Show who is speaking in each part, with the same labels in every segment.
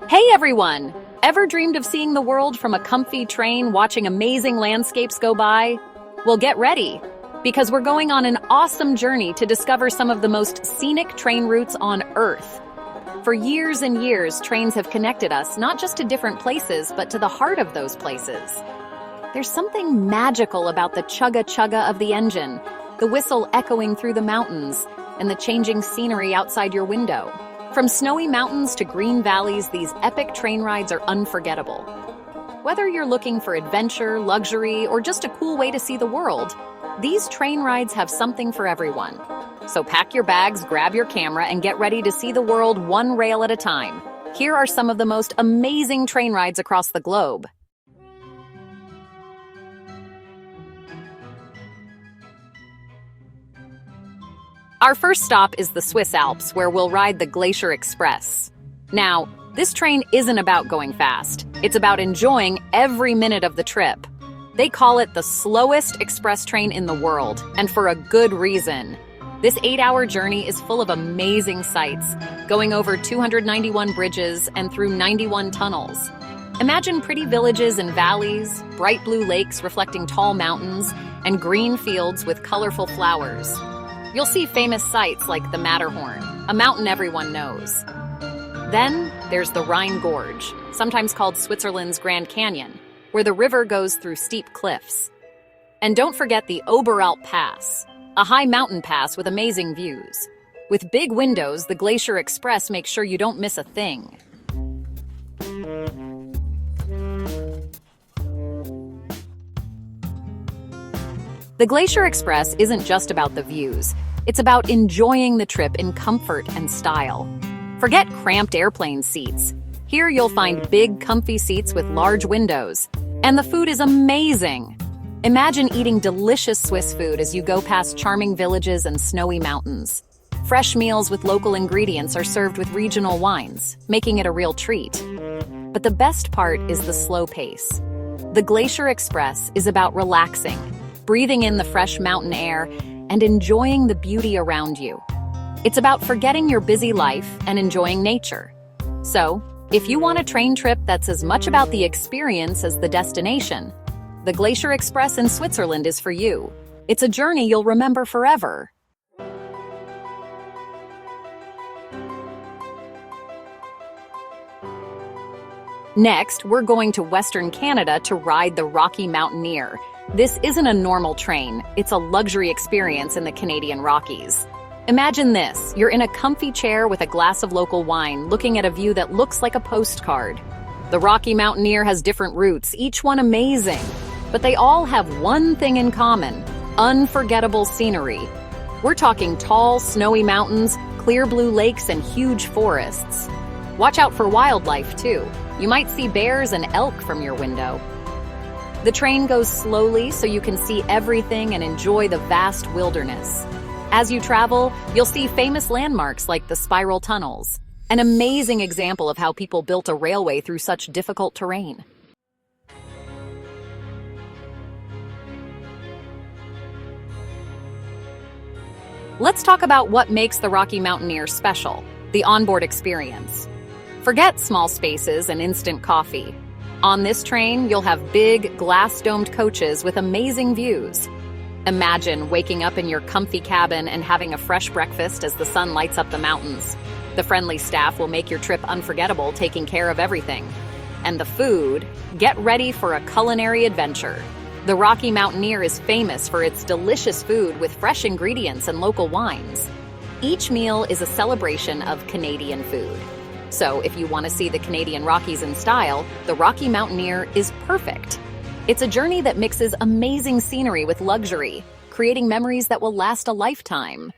Speaker 1: Hey everyone! Ever dreamed of seeing the world from a comfy train watching amazing landscapes go by? Well, get ready, because we're going on an awesome journey to discover some of the most scenic train routes on Earth. For years and years, trains have connected us not just to different places, but to the heart of those places. There's something magical about the chugga-chugga of the engine, the whistle echoing through the mountains, and the changing scenery outside your window. From snowy mountains to green valleys, these epic train rides are unforgettable. Whether you're looking for adventure, luxury, or just a cool way to see the world, these train rides have something for everyone. So pack your bags, grab your camera, and get ready to see the world one rail at a time. Here are some of the most amazing train rides across the globe. Our first stop is the Swiss Alps, where we'll ride the Glacier Express. Now, this train isn't about going fast. It's about enjoying every minute of the trip. They call it the slowest express train in the world, and for a good reason. This 8-hour journey is full of amazing sights, going over 291 bridges and through 91 tunnels. Imagine pretty villages and valleys, bright blue lakes reflecting tall mountains, and green fields with colorful flowers. You'll see famous sights like the Matterhorn, a mountain everyone knows. Then there's the Rhine Gorge, sometimes called Switzerland's Grand Canyon, where the river goes through steep cliffs. And don't forget the Oberalp Pass, a high mountain pass with amazing views. With big windows, the Glacier Express makes sure you don't miss a thing. The Glacier Express isn't just about the views. It's about enjoying the trip in comfort and style. Forget cramped airplane seats. Here you'll find big, comfy seats with large windows. And the food is amazing. Imagine eating delicious Swiss food as you go past charming villages and snowy mountains. Fresh meals with local ingredients are served with regional wines, making it a real treat. But the best part is the slow pace. The Glacier Express is about relaxing, breathing in the fresh mountain air, and enjoying the beauty around you. It's about forgetting your busy life and enjoying nature. So, if you want a train trip that's as much about the experience as the destination, the Glacier Express in Switzerland is for you. It's a journey you'll remember forever. Next, we're going to Western Canada to ride the Rocky Mountaineer. This isn't a normal train, it's a luxury experience in the Canadian Rockies. Imagine this, you're in a comfy chair with a glass of local wine, looking at a view that looks like a postcard. The Rocky Mountaineer has different routes, each one amazing. But they all have one thing in common: unforgettable scenery. We're talking tall, snowy mountains, clear blue lakes, and huge forests. Watch out for wildlife, too. You might see bears and elk from your window. The train goes slowly so you can see everything and enjoy the vast wilderness. As you travel, you'll see famous landmarks like the spiral tunnels, an amazing example of how people built a railway through such difficult terrain. Let's talk about what makes the Rocky Mountaineer special: the onboard experience. Forget small spaces and instant coffee. On this train, you'll have big, glass-domed coaches with amazing views. Imagine waking up in your comfy cabin and having a fresh breakfast as the sun lights up the mountains. The friendly staff will make your trip unforgettable, taking care of everything. And the food, get ready for a culinary adventure. The Rocky Mountaineer is famous for its delicious food with fresh ingredients and local wines. Each meal is a celebration of Canadian food. So if you want to see the Canadian Rockies in style, the Rocky Mountaineer is perfect. It's a journey that mixes amazing scenery with luxury, creating memories that will last a lifetime.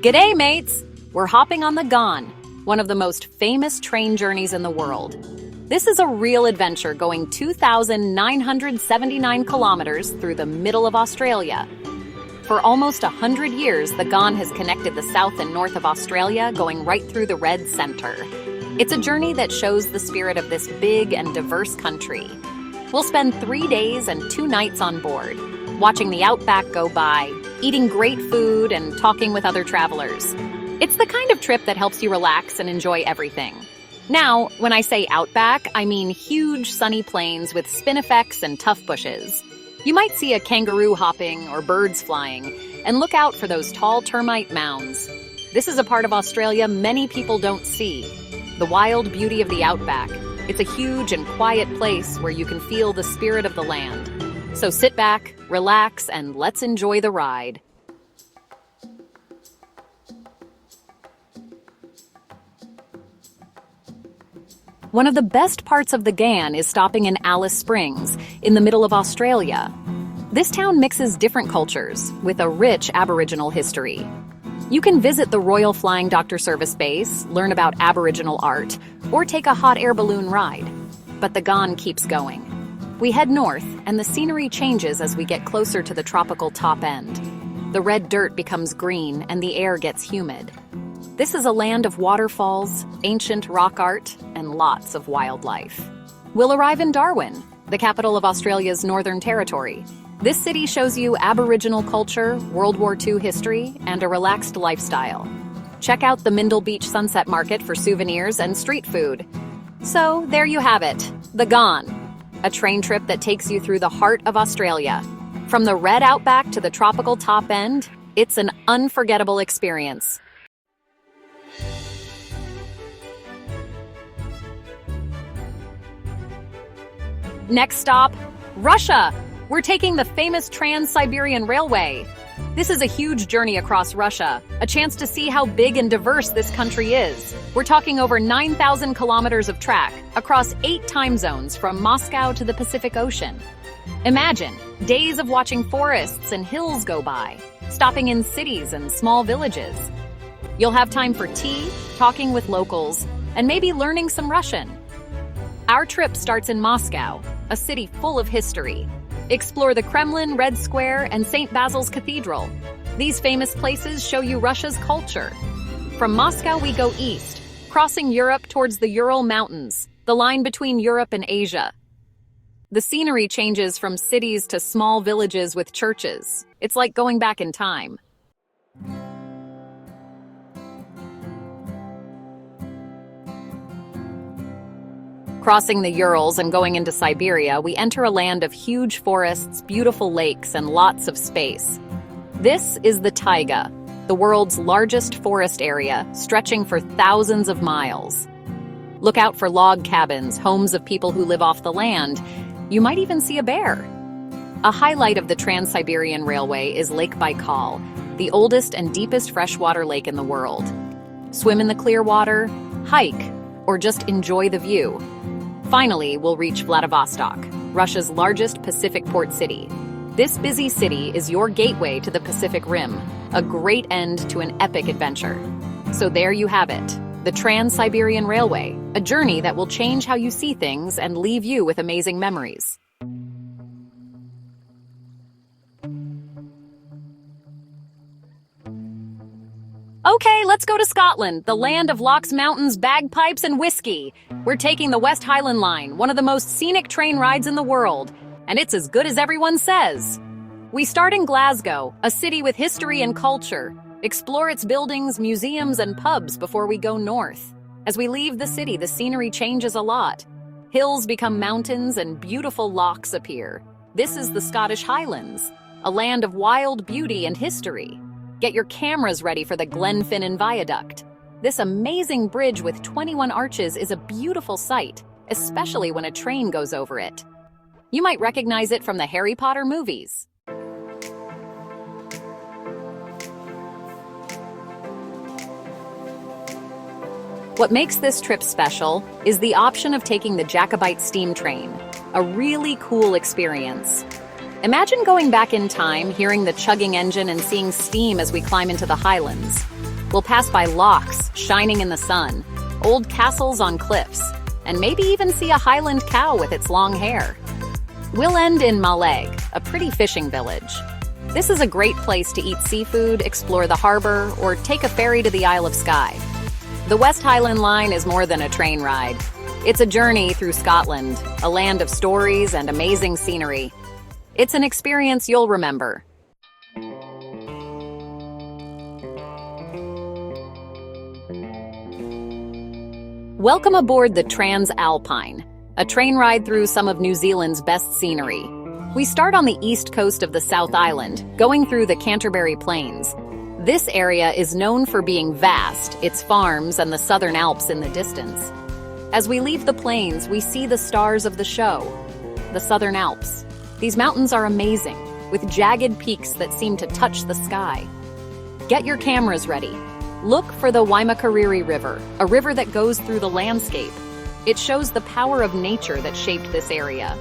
Speaker 1: G'day, mates! We're hopping on the Gone, one of the most famous train journeys in the world. This is a real adventure going 2,979 kilometers through the middle of Australia. For almost 100 years, the Gone has connected the south and north of Australia, going right through the red center. It's a journey that shows the spirit of this big and diverse country. We'll spend 3 days and 2 nights on board, watching the Outback go by, eating great food and talking with other travelers. It's the kind of trip that helps you relax and enjoy everything. Now, when I say Outback, I mean huge sunny plains with spinifex and tough bushes. You might see a kangaroo hopping or birds flying, and look out for those tall termite mounds. This is a part of Australia many people don't see. The wild beauty of the Outback. It's a huge and quiet place where you can feel the spirit of the land. So sit back, relax, and let's enjoy the ride. One of the best parts of the Ghan is stopping in Alice Springs, in the middle of Australia. This town mixes different cultures, with a rich Aboriginal history. You can visit the Royal Flying Doctor Service Base, learn about Aboriginal art, or take a hot air balloon ride. But the Ghan keeps going. We head north, and the scenery changes as we get closer to the tropical top end. The red dirt becomes green, and the air gets humid. This is a land of waterfalls, ancient rock art, and lots of wildlife. We'll arrive in Darwin, the capital of Australia's Northern Territory. This city shows you Aboriginal culture, World War II history, and a relaxed lifestyle. Check out the Mindle Beach Sunset Market for souvenirs and street food. So, there you have it, the Ghan, a train trip that takes you through the heart of Australia. From the red outback to the tropical top end, it's an unforgettable experience. Next stop, Russia. We're taking the famous Trans-Siberian Railway. This is a huge journey across Russia, a chance to see how big and diverse this country is. We're talking over 9,000 kilometers of track across 8 time zones from Moscow to the Pacific Ocean. Imagine days of watching forests and hills go by, stopping in cities and small villages. You'll have time for tea, talking with locals, and maybe learning some Russian. Our trip starts in Moscow, a city full of history. Explore the Kremlin, Red Square, and St. Basil's Cathedral. These famous places show you Russia's culture. From Moscow, we go east, crossing Europe towards the Ural Mountains, the line between Europe and Asia. The scenery changes from cities to small villages with churches. It's like going back in time. Crossing the Urals and going into Siberia, we enter a land of huge forests, beautiful lakes, and lots of space. This is the taiga, the world's largest forest area, stretching for thousands of miles. Look out for log cabins, homes of people who live off the land. You might even see a bear. A highlight of the Trans-Siberian Railway is Lake Baikal, the oldest and deepest freshwater lake in the world. Swim in the clear water, hike, or just enjoy the view. Finally, we'll reach Vladivostok, Russia's largest Pacific port city. This busy city is your gateway to the Pacific Rim, a great end to an epic adventure. So there you have it, the Trans-Siberian Railway, a journey that will change how you see things and leave you with amazing memories. Okay, let's go to Scotland, the land of lochs, mountains, bagpipes, and whiskey. We're taking the West Highland Line, one of the most scenic train rides in the world, and it's as good as everyone says. We start in Glasgow, a city with history and culture. Explore its buildings, museums, and pubs before we go north. As we leave the city, the scenery changes a lot. Hills become mountains and beautiful lochs appear. This is the Scottish Highlands, a land of wild beauty and history. Get your cameras ready for the Glenfinnan Viaduct. This amazing bridge with 21 arches is a beautiful sight, especially when a train goes over it. You might recognize it from the Harry Potter movies. What makes this trip special is the option of taking the Jacobite steam train, a really cool experience. Imagine going back in time, hearing the chugging engine and seeing steam as we climb into the highlands. We'll pass by lochs shining in the sun, old castles on cliffs, and maybe even see a highland cow with its long hair. We'll end in Mallaig, a pretty fishing village. This is a great place to eat seafood, explore the harbor, or take a ferry to the Isle of Skye. The West Highland Line is more than a train ride. It's a journey through Scotland, a land of stories and amazing scenery. It's an experience you'll remember. Welcome aboard the Trans-Alpine, a train ride through some of New Zealand's best scenery. We start on the east coast of the South Island, going through the Canterbury Plains. This area is known for being vast, its farms and the Southern Alps in the distance. As we leave the plains, we see the stars of the show, the Southern Alps. These mountains are amazing, with jagged peaks that seem to touch the sky. Get your cameras ready. Look for the Waimakariri River, a river that goes through the landscape. It shows the power of nature that shaped this area.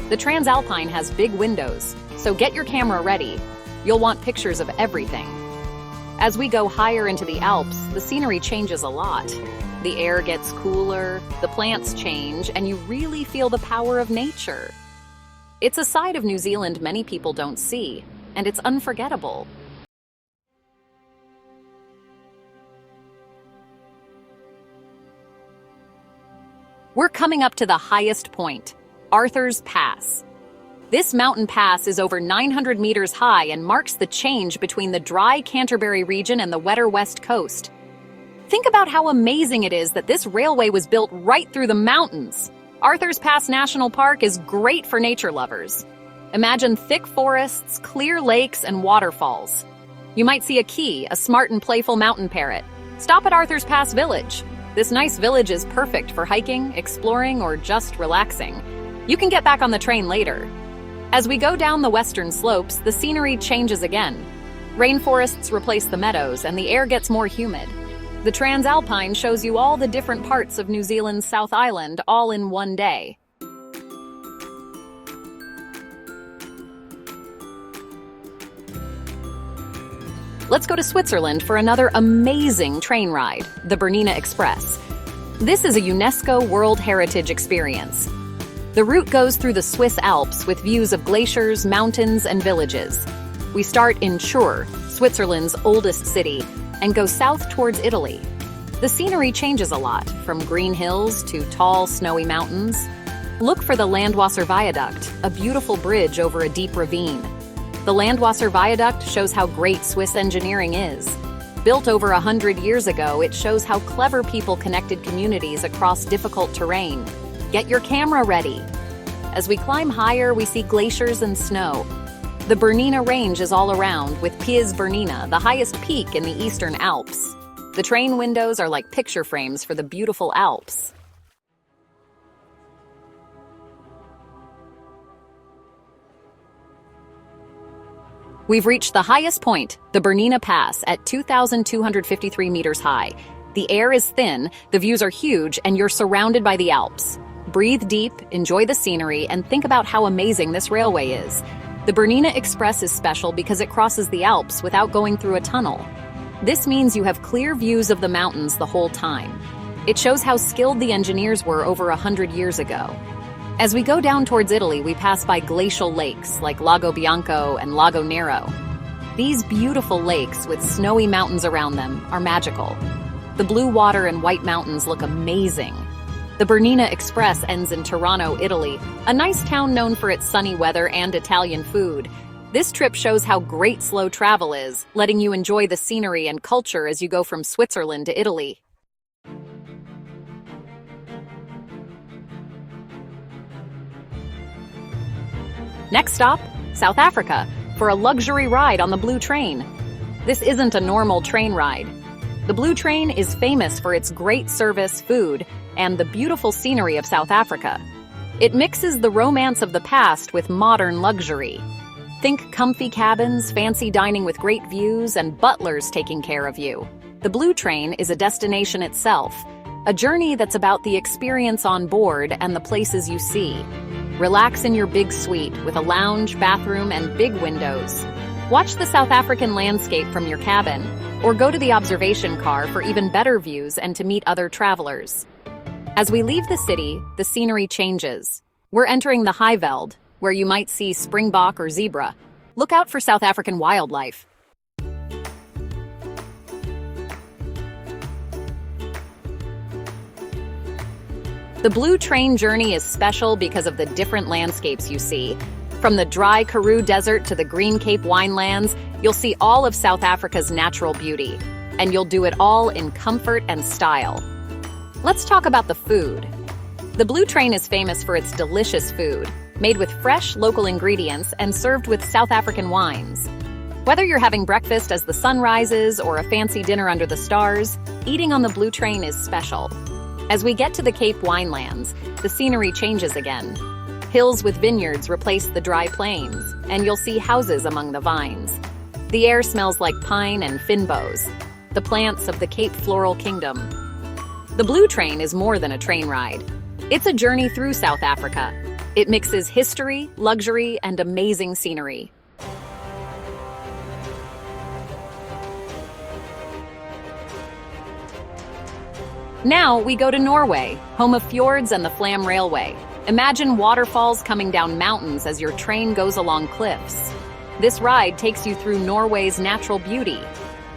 Speaker 1: The Transalpine has big windows, so get your camera ready. You'll want pictures of everything. As we go higher into the Alps, the scenery changes a lot. The air gets cooler, the plants change, and you really feel the power of nature. It's a side of New Zealand many people don't see, and it's unforgettable. We're coming up to the highest point, Arthur's Pass. This mountain pass is over 900 meters high and marks the change between the dry Canterbury region and the wetter west coast. Think about how amazing it is that this railway was built right through the mountains. Arthur's Pass National Park is great for nature lovers. Imagine thick forests, clear lakes, and waterfalls. You might see a key, a smart and playful mountain parrot. Stop at Arthur's Pass Village. This nice village is perfect for hiking, exploring, or just relaxing. You can get back on the train later. As we go down the western slopes, the scenery changes again. Rainforests replace the meadows, and the air gets more humid. The Transalpine shows you all the different parts of New Zealand's South Island all in one day. Let's go to Switzerland for another amazing train ride, the Bernina Express. This is a UNESCO World Heritage experience. The route goes through the Swiss Alps with views of glaciers, mountains, and villages. We start in Chur, Switzerland's oldest city, and go south towards Italy. The scenery changes a lot, from green hills to tall, snowy mountains. Look for the Landwasser Viaduct, a beautiful bridge over a deep ravine. The Landwasser Viaduct shows how great Swiss engineering is. Built over 100 years ago, it shows how clever people connected communities across difficult terrain. Get your camera ready. As we climb higher, we see glaciers and snow. The Bernina Range is all around, with Piz Bernina, the highest peak in the eastern Alps. The train windows are like picture frames for the beautiful Alps. We've reached the highest point, the Bernina Pass, at 2,253 meters high. The air is thin, the views are huge, and you're surrounded by the Alps. Breathe deep, enjoy the scenery, and think about how amazing this railway is. The Bernina Express is special because it crosses the Alps without going through a tunnel. This means you have clear views of the mountains the whole time. It shows how skilled the engineers were over 100 years ago. As we go down towards Italy, we pass by glacial lakes like Lago Bianco and Lago Nero. These beautiful lakes with snowy mountains around them are magical. The blue water and white mountains look amazing. The Bernina Express ends in Tirano, Italy, a nice town known for its sunny weather and Italian food. This trip shows how great slow travel is, letting you enjoy the scenery and culture as you go from Switzerland to Italy. Next stop, South Africa, for a luxury ride on the Blue Train. This isn't a normal train ride. The Blue Train is famous for its great service, food, and the beautiful scenery of South Africa. It mixes the romance of the past with modern luxury. Think comfy cabins, fancy dining with great views, and butlers taking care of you. The Blue Train is a destination itself, a journey that's about the experience on board and the places you see. Relax in your big suite with a lounge, bathroom, and big windows. Watch the South African landscape from your cabin, or go to the observation car for even better views and to meet other travelers. As we leave the city, the scenery changes. We're entering the Highveld, where you might see springbok or zebra. Look out for South African wildlife. The Blue Train journey is special because of the different landscapes you see. From the dry Karoo Desert to the Green Cape winelands, you'll see all of South Africa's natural beauty. And you'll do it all in comfort and style. Let's talk about the food. The Blue Train is famous for its delicious food, made with fresh local ingredients and served with South African wines. Whether you're having breakfast as the sun rises or a fancy dinner under the stars, eating on the Blue Train is special. As we get to the Cape Winelands, the scenery changes again. Hills with vineyards replace the dry plains, and you'll see houses among the vines. The air smells like pine and fynbos, the plants of the Cape Floral Kingdom. The Blue Train is more than a train ride. It's a journey through South Africa. It mixes history, luxury, and amazing scenery. Now we go to Norway, home of fjords and the Flam Railway. Imagine waterfalls coming down mountains as your train goes along cliffs. This ride takes you through Norway's natural beauty.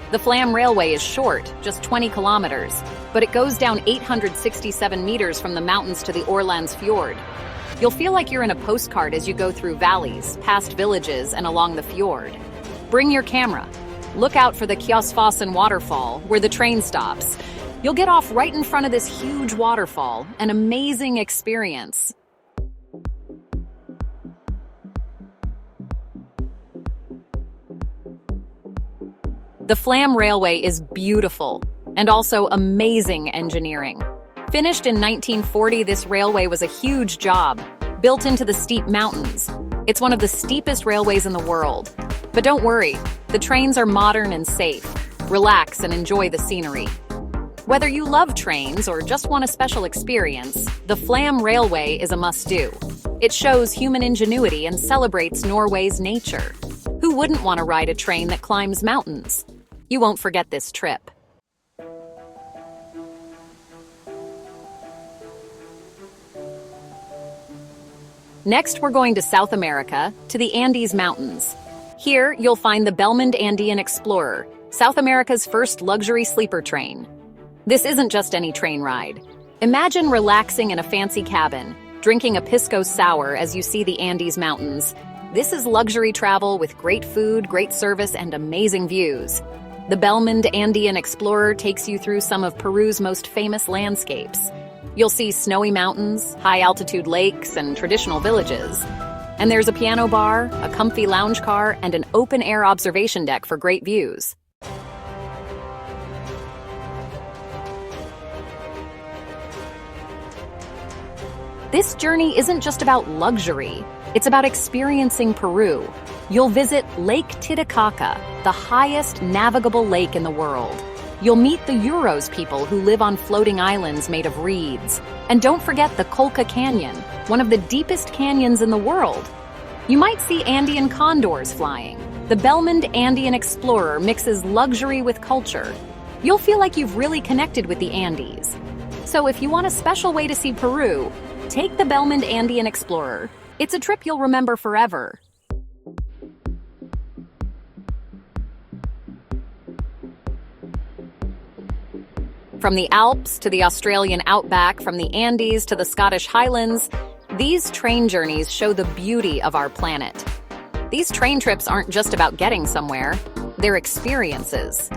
Speaker 1: The Flam Railway is short, just 20 kilometers, but it goes down 867 meters from the mountains to the Årlands Fjord. You'll feel like you're in a postcard as you go through valleys, past villages, and along the fjord. Bring your camera. Look out for the Kjosfossen waterfall, where the train stops. You'll get off right in front of this huge waterfall, an amazing experience. The Flam Railway is beautiful and also amazing engineering. Finished in 1940, this railway was a huge job, built into the steep mountains. It's one of the steepest railways in the world. But don't worry, the trains are modern and safe. Relax and enjoy the scenery. Whether you love trains or just want a special experience, the Flam Railway is a must-do. It shows human ingenuity and celebrates Norway's nature. Who wouldn't want to ride a train that climbs mountains? You won't forget this trip. Next, we're going to South America, to the Andes Mountains. Here, you'll find the Belmond Andean Explorer, South America's first luxury sleeper train. This isn't just any train ride. Imagine relaxing in a fancy cabin, drinking a pisco sour as you see the Andes Mountains. This is luxury travel with great food, great service, and amazing views. The Belmond Andean Explorer takes you through some of Peru's most famous landscapes. You'll see snowy mountains, high-altitude lakes, and traditional villages. And there's a piano bar, a comfy lounge car, and an open-air observation deck for great views. This journey isn't just about luxury, it's about experiencing Peru. You'll visit Lake Titicaca, the highest navigable lake in the world. You'll meet the Urals people who live on floating islands made of reeds. And don't forget the Colca Canyon, one of the deepest canyons in the world. You might see Andean condors flying. The Belmond Andean Explorer mixes luxury with culture. You'll feel like you've really connected with the Andes. So if you want a special way to see Peru, take the Belmond Andean Explorer. It's a trip you'll remember forever. From the Alps to the Australian Outback, from the Andes to the Scottish Highlands, these train journeys show the beauty of our planet. These train trips aren't just about getting somewhere, they're experiences.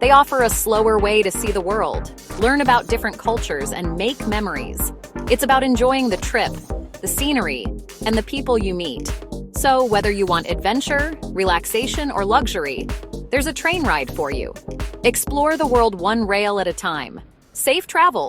Speaker 1: They offer a slower way to see the world, learn about different cultures, and make memories. It's about enjoying the trip, the scenery, and the people you meet. So whether you want adventure, relaxation, or luxury, there's a train ride for you. Explore the world one rail at a time. Safe travels!